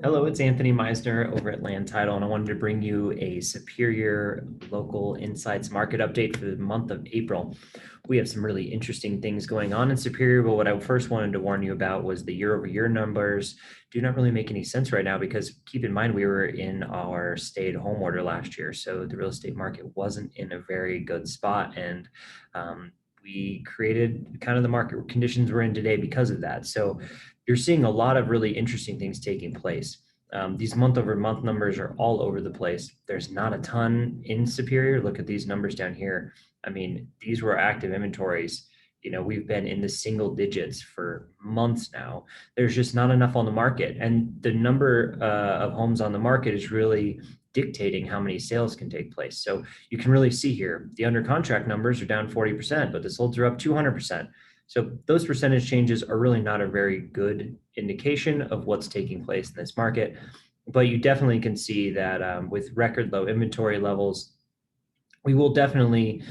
Hello, it's Anthony Meisner over at Land Title, and I wanted to bring you a Superior Local Insights market update for the month of April. We have some really interesting things going on in Superior, but what I first wanted to warn you about was the year-over-year numbers do not really make any sense right now because keep in mind we were in our stay-at-home order last year, so the real estate market wasn't in a very good spot, and we created kind of the market conditions we're in today because of that. So you're seeing a lot of really interesting things taking place. These month over month numbers are all over the place. There's not a ton in Superior. Look at these numbers down here. I mean, these were active inventories. You know, we've been in the single digits for months now. There's just not enough on the market. And the number of homes on the market is really dictating how many sales can take place. So you can really see here, the under contract numbers are down 40%, but the solds are up 200%. So those percentage changes are really not a very good indication of what's taking place in this market. But you definitely can see that with record low inventory levels, we will definitely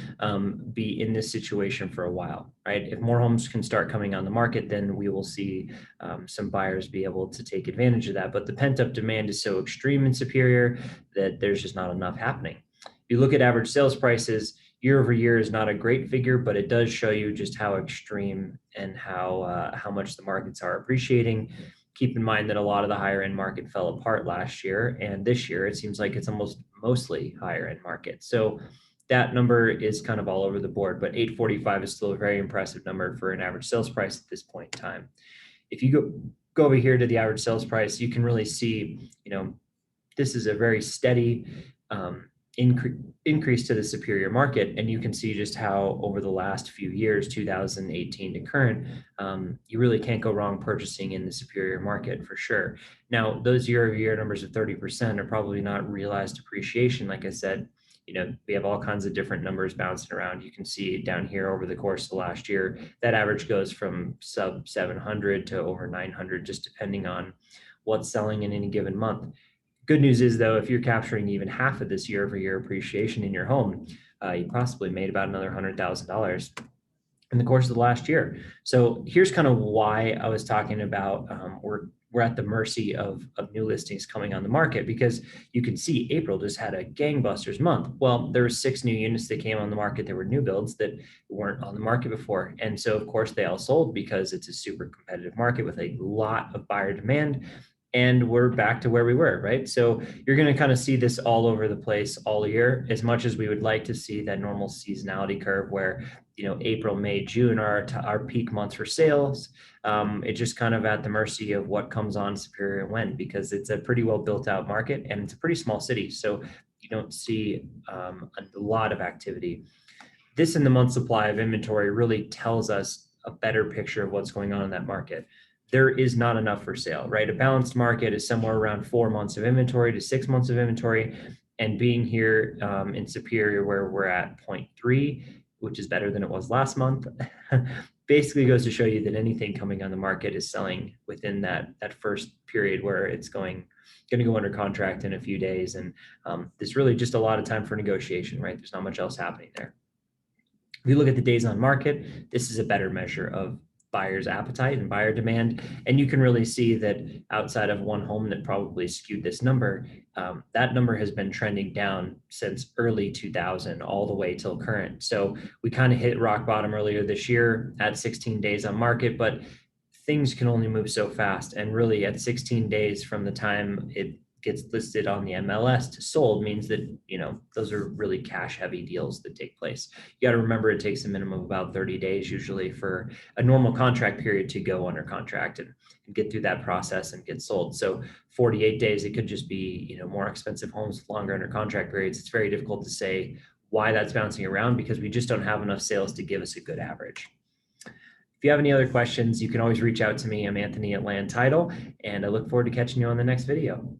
be in this situation for a while, right? If more homes can start coming on the market, then we will see some buyers be able to take advantage of that. But the pent up demand is so extreme and Superior that there's just not enough happening. You look at average sales prices, year over year is not a great figure, but it does show you just how extreme and how much the markets are appreciating. Keep in mind that a lot of the higher end market fell apart last year, and this year it seems like it's almost mostly higher end market. So that number is kind of all over the board, but 845 is still a very impressive number for an average sales price at this point in time. If you go over here to the average sales price, you can really see, this is a very steady increase to the Superior market. And you can see just how over the last few years, 2018 to current, you really can't go wrong purchasing in the Superior market for sure. Now, those year-over-year numbers of 30% are probably not realized appreciation. Like I said, we have all kinds of different numbers bouncing around. You can see down here over the course of the last year, that average goes from sub 700 to over 900, just depending on what's selling in any given month. Good news is, though, if you're capturing even half of this year-over-year appreciation in your home, you possibly made about another $100,000 in the course of the last year. So here's kind of why I was talking about we're at the mercy of new listings coming on the market, because you can see April just had a gangbusters month. Well, there were 6 new units that came on the market. There were new builds that weren't on the market before. And so, of course, they all sold because it's a super competitive market with a lot of buyer demand. And we're back to where we were, right? So you're going to kind of see this all over the place all year, as much as we would like to see that normal seasonality curve where, April, May, June are our peak months for sales. It's just kind of at the mercy of what comes on Superior and when, because it's a pretty well built out market and it's a pretty small city. So you don't see a lot of activity. This in the month supply of inventory really tells us a better picture of what's going on in that market. There is not enough for sale, right? A balanced market is somewhere around 4 months of inventory to 6 months of inventory. And being here in Superior, where we're at 0.3, which is better than it was last month, basically goes to show you that anything coming on the market is selling within that first period where it's going to go under contract in a few days. And there's really just a lot of time for negotiation, right? There's not much else happening there. If you look at the days on market, this is a better measure of buyer's appetite and buyer demand. And you can really see that outside of one home that probably skewed this number, that number has been trending down since early 2000 all the way till current. So we kind of hit rock bottom earlier this year at 16 days on market, but things can only move so fast. And really at 16 days from the time it gets listed on the MLS to sold means that, those are really cash heavy deals that take place. You got to remember it takes a minimum of about 30 days usually for a normal contract period to go under contract and get through that process and get sold. So 48 days, it could just be, more expensive homes with longer under contract periods. It's very difficult to say why that's bouncing around because we just don't have enough sales to give us a good average. If you have any other questions, you can always reach out to me. I'm Anthony at Land Title, and I look forward to catching you on the next video.